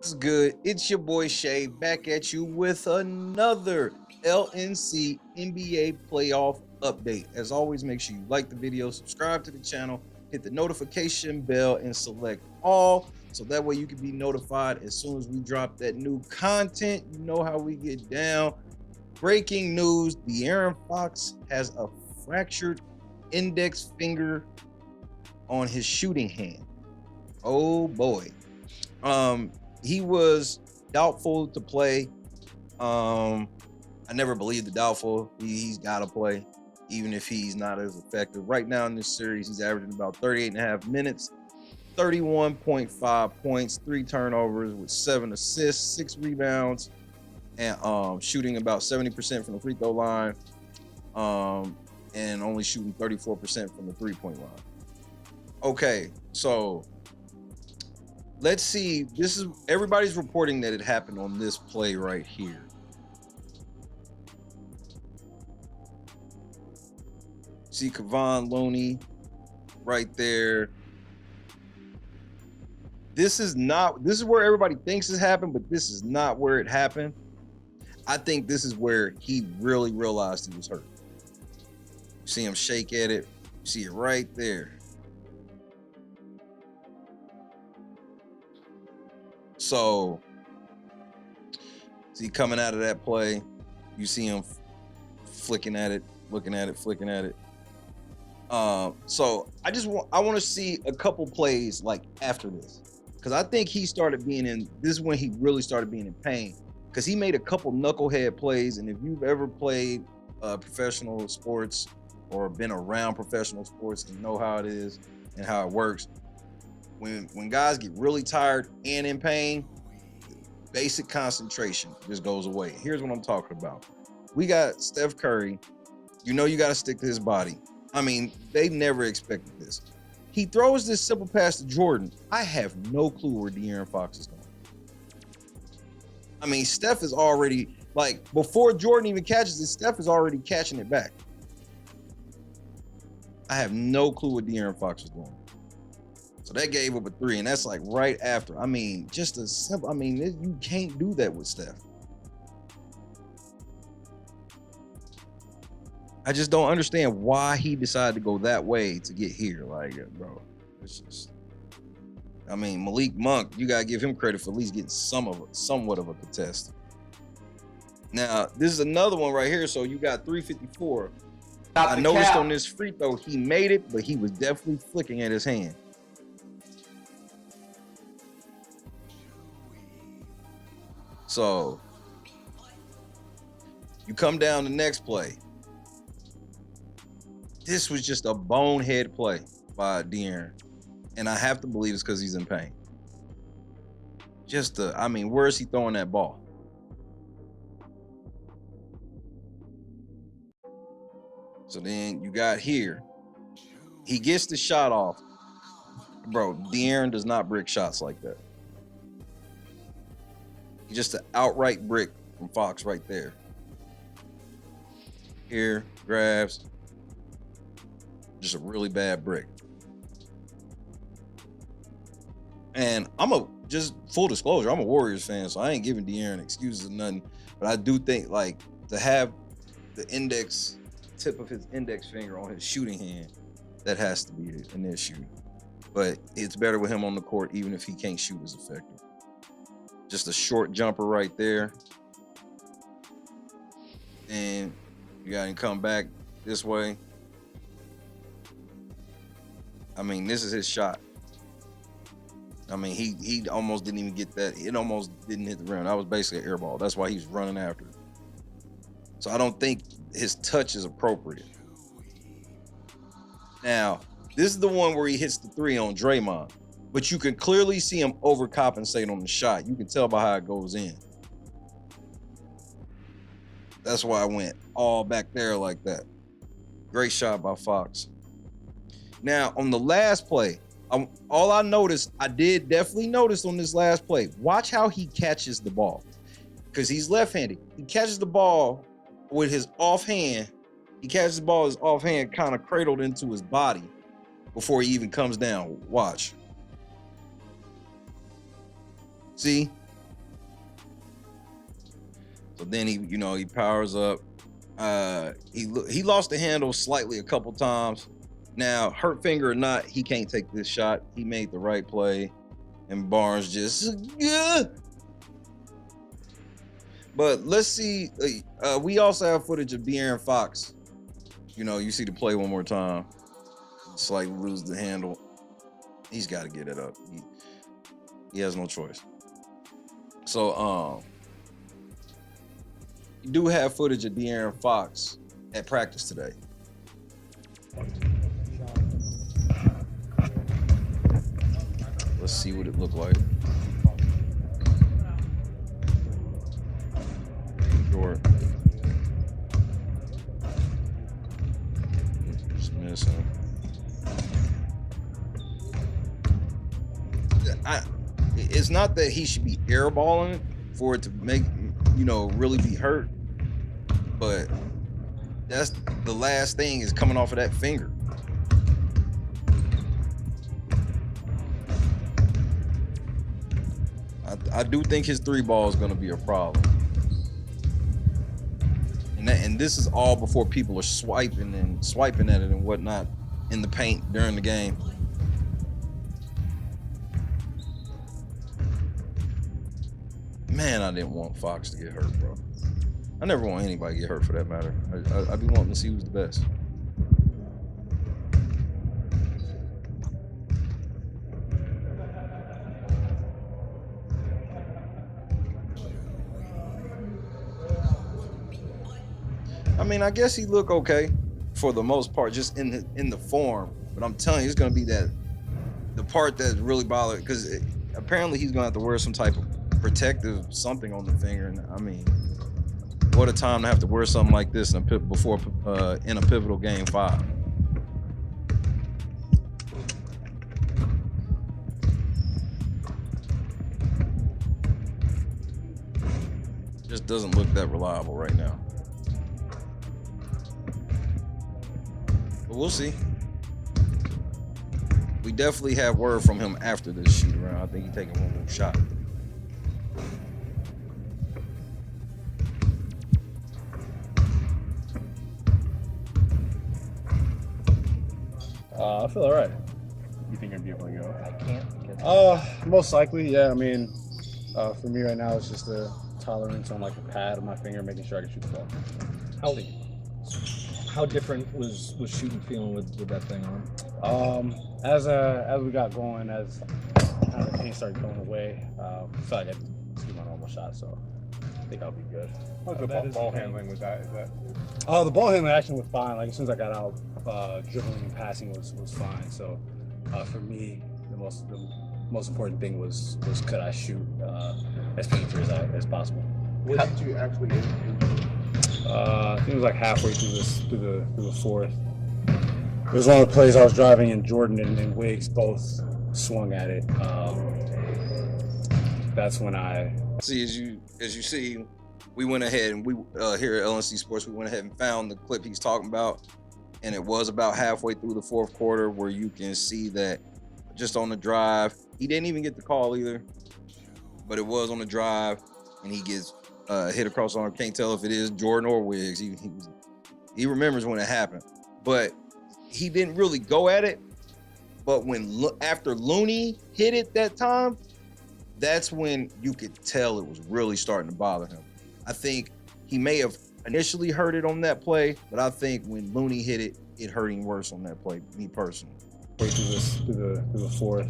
What's good? It's your boy Shay back at you with another LNC NBA playoff update. As always, make sure you like the video, subscribe to the channel, hit the notification bell, and select all so that way you can be notified as soon as we drop that new content. You know how we get down. Breaking news: De'Aaron Fox has a fractured index finger on his shooting hand. Oh boy. He was doubtful to play. I never believed the doubtful. He's got to play, even if he's not as effective. Right now in this series, he's averaging about 38.5 minutes, 31.5 points, 3 turnovers with 7 assists, 6 rebounds, and shooting about 70% from the free throw line, and only shooting 34% from the 3-point line. Okay, so let's see. This is everybody's reporting that it happened on this play right here. See Kevon Looney right there. This is where everybody thinks it happened, but this is not where it happened. I think this is where he really realized he was hurt. You see him shake at it. You see it right there. So, see coming out of that play, you see him flicking at it, looking at it, flicking at it. So I want to see a couple plays like after this, because I think he started being in. This is when he really started being in pain, because he made a couple knucklehead plays. And if you've ever played professional sports or been around professional sports and know how it is and how it works, when guys get really tired and in pain, basic concentration just goes away. Here's what I'm talking about. We got Steph Curry. You know you got to stick to his body. I mean, they never expected this. He throws this simple pass to Jordan. I have no clue where De'Aaron Fox is going. I mean, Steph is already, like, before Jordan even catches it, Steph is already catching it back. I have no clue what De'Aaron Fox is doing. So that gave up a 3, and that's like right after. I mean, just a simple, I mean, you can't do that with Steph. I just don't understand why he decided to go that way to get here. Like, bro, it's just, I mean, Malik Monk, you gotta give him credit for at least getting somewhat of a contest. Now, this is another one right here. So you got 354. I noticed on this free throw, he made it, but he was definitely flicking at his hand. So you come down the next play. This was just a bonehead play by De'Aaron, and I have to believe it's because he's in pain. I mean, where is he throwing that ball? So then you got here. He gets the shot off. Bro, De'Aaron does not brick shots like that. He's just an outright brick from Fox right there. Here, grabs. Just a really bad brick. And just full disclosure, I'm a Warriors fan, so I ain't giving De'Aaron excuses or nothing. But I do think, like, to have the tip of his index finger on his shooting hand, that has to be an issue. But it's better with him on the court, even if he can't shoot as effective. Just a short jumper right there. And you got him come back this way. I mean, this is his shot. I mean, he almost didn't even get that. It almost didn't hit the rim. That was basically an air ball. That's why he's running after it. So I don't think his touch is appropriate. Now, this is the one where he hits the 3 on Draymond. But you can clearly see him overcompensate on the shot. You can tell by how it goes in. That's why I went all back there like that. Great shot by Fox. Now, on the last play, all I noticed, I did definitely notice on this last play, watch how he catches the ball. Because he's left-handed. He catches the ball with his offhand. He catches the ball with his offhand kind of cradled into his body before he even comes down. Watch. See? then he powers up. He lost the handle slightly a couple times. Now, hurt finger or not, he can't take this shot. He made the right play, and Barnes just But let's see. We also have footage of De'Aaron Fox. You see the play one more time. Slightly lose the handle. He's got to get it up. He has no choice. So, you do have footage of De'Aaron Fox at practice today. Let's see what it looked like. Short. Just missing. It's not that he should be airballing for it to make, really be hurt. But that's the last thing is coming off of that finger. I do think his 3 ball is going to be a problem. And this is all before people are swiping at it and whatnot in the paint during the game. Man, I didn't want Fox to get hurt, bro. I never want anybody to get hurt for that matter. I be wanting to see who's the best. I mean, I guess he looked okay for the most part, just in the form. But I'm telling you, it's gonna be the part that's really bothered, because apparently he's gonna have to wear some type of protective something on the finger. And I mean, what a time to have to wear something like this in a pivotal game 5. Just doesn't look that reliable right now. But we'll see. We definitely have word from him after this shoot around. I think he's taking one more shot. I feel all right. You think you're gonna be able to go? I can't. Most likely, yeah. I mean, for me right now, it's just the tolerance on like the pad of my finger, making sure I can shoot the ball. How different was shooting feeling with that thing on? As we got going, as kind of the pain started going away, I felt like I could shoot my normal shot, so I think I'll be good. How's the ball handling with that? Is that? The ball handling action was fine. Like as soon as I got out, dribbling and passing was fine. So for me, the most important thing was could I shoot as painfully as possible. What did you actually do? I think it was like halfway through the fourth. It was one of the plays I was driving, and Jordan and Wiggs both swung at it. That's when I see. As you see, we went ahead and we here at LNC Sports, we went ahead and found the clip he's talking about, and it was about halfway through the fourth quarter where you can see that just on the drive, he didn't even get the call either, but it was on the drive, and he gets hit across the arm. Can't tell if it is Jordan or Wiggs. He remembers when it happened, but he didn't really go at it. But after Looney hit it that time, that's when you could tell it was really starting to bother him. I think he may have initially heard it on that play, but I think when Looney hit it, it hurt him worse on that play, me personally. Through the fourth.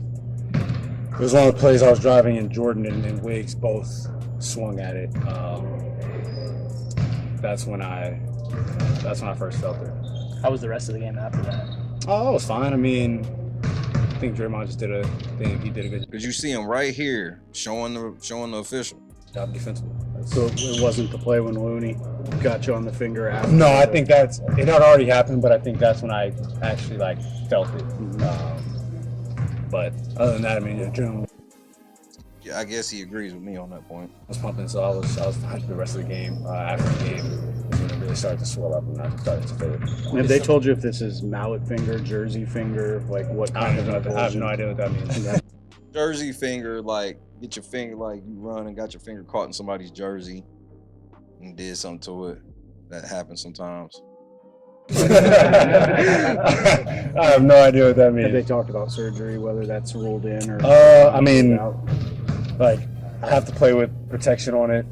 It was one of the plays I was driving, and Jordan and Wiggs both swung at it. That's when I first felt it. How was the rest of the game after that? Oh, it was fine. I mean, I think Draymond just did a thing. He did a good job. Because you see him right here showing the official. Job defensively. So it wasn't the play when Looney got you on the finger after? No, I think it had already happened, but I think that's when I actually felt it. But other than that, I mean, generally, Yeah, I guess he agrees with me on that point. I was pumping, so I was fine for the rest of the game. After the game, when it really started to swell up and I started to feel it. Have they told you if this is mallet finger, jersey finger, like what kind of? I have no idea what that means. Jersey finger, like get your finger, like you run and got your finger caught in somebody's jersey. and did something to it. That happens sometimes. I have no idea what that Have they means. talked about surgery, whether that's ruled in or? I mean, out? like I have to play with protection on it.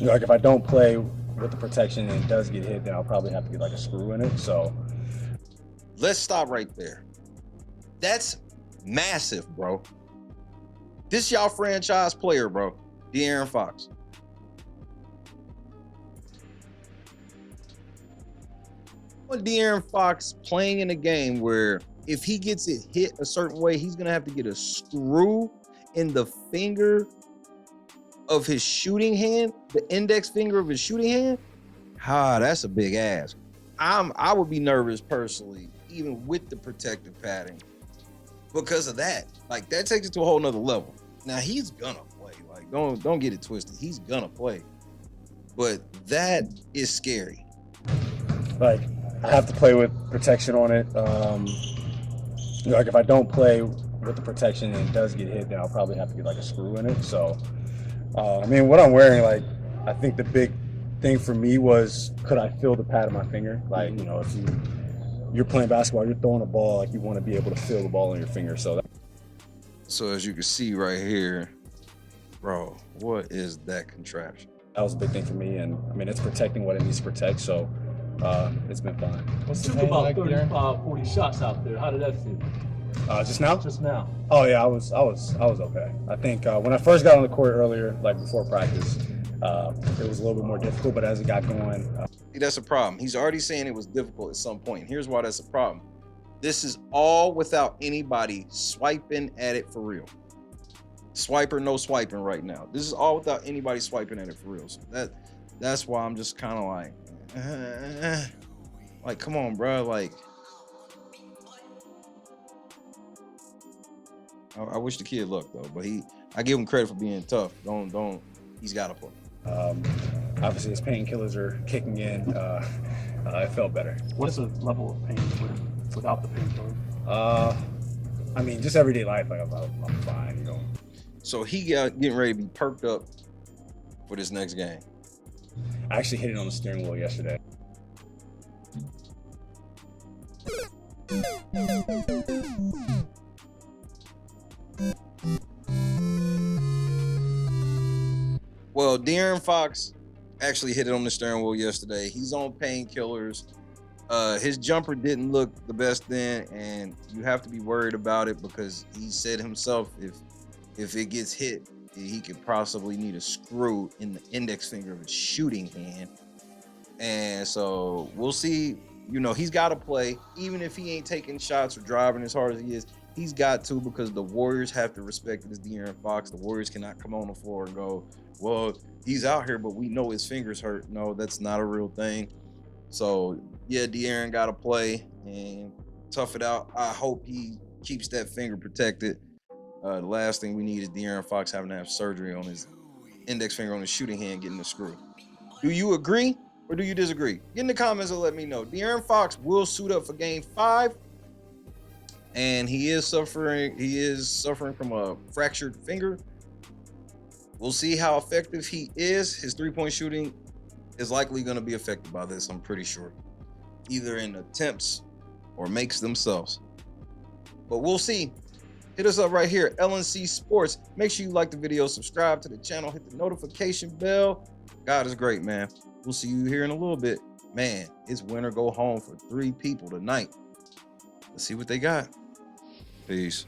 Like if I don't play with the protection and it does get hit, then I'll probably have to get like a screw in it. So Let's stop right there. That's massive, bro. This y'all franchise player, bro. De'Aaron Fox. What De'Aaron Fox playing in a game where if he gets it hit a certain way, he's gonna have to get a screw in the finger of his shooting hand, the index finger of his shooting hand. That's a big ass. I would be nervous personally, even with the protective padding, because of that. Like that takes it to a whole nother level. Now he's gonna play. Like don't get it twisted. He's gonna play, but that is scary. like I have to play with protection on it. Like if I don't play with the protection and it does get hit, then I'll probably have to get like a screw in it. So I mean, what I'm wearing, like I think the big thing for me was, could I feel the pad of my finger? Like, you know, if you're playing basketball, you're throwing a ball, like you want to be able to feel the ball in your finger. So as you can see right here, bro, what is that contraption? that was a big thing for me. And I mean, it's protecting what it needs to protect. So it's been fine. What's the Took pain about like 35, 40 shots out there. How did that feel? Just now? Just now. Oh yeah, I was okay. I think when I first got on the court earlier, like before practice, it was a little bit more difficult. But as it got going, See, that's a problem. He's already saying it was difficult at some point. Here's why that's a problem. This is all without anybody swiping at it for real. Swiper, no swiping right now. This is all without anybody swiping at it for real. So that's why I'm just kind of like, come on, bro. Like, I wish the kid luck though, but I give him credit for being tough. Don't. He's got to play. obviously his painkillers are kicking in. It felt better. What's the level of pain without the painkiller? I mean, just everyday life, like I'm fine, you know. So he getting ready to be perked up for this next game. I actually hit it on the steering wheel yesterday. Well, De'Aaron Fox actually hit it on the steering wheel yesterday. He's on painkillers. His jumper didn't look the best then, and you have to be worried about it because he said himself if it gets hit, he could possibly need a screw in the index finger of his shooting hand. And so we'll see. You know, he's got to play, even if he ain't taking shots or driving as hard as he is. He's got to, because the Warriors have to respect this De'Aaron Fox. The Warriors cannot come on the floor and go, well, he's out here, but we know his fingers hurt. No, that's not a real thing. So, yeah, De'Aaron got to play and tough it out. I hope he keeps that finger protected. The last thing we need is De'Aaron Fox having to have surgery on his index finger on his shooting hand, getting the screw. Do you agree or do you disagree? Get in the comments and let me know. De'Aaron Fox will suit up for Game 5. And he is suffering from a fractured finger. We'll see how effective he is. His three-point shooting is likely going to be affected by this, I'm pretty sure. Either in attempts or makes themselves. But we'll see. Hit us up right here at LNC Sports. Make sure you like the video, subscribe to the channel, hit the notification bell. God is great, man. We'll see you here in a little bit. Man, it's win or go home for 3 people tonight. Let's see what they got. Peace.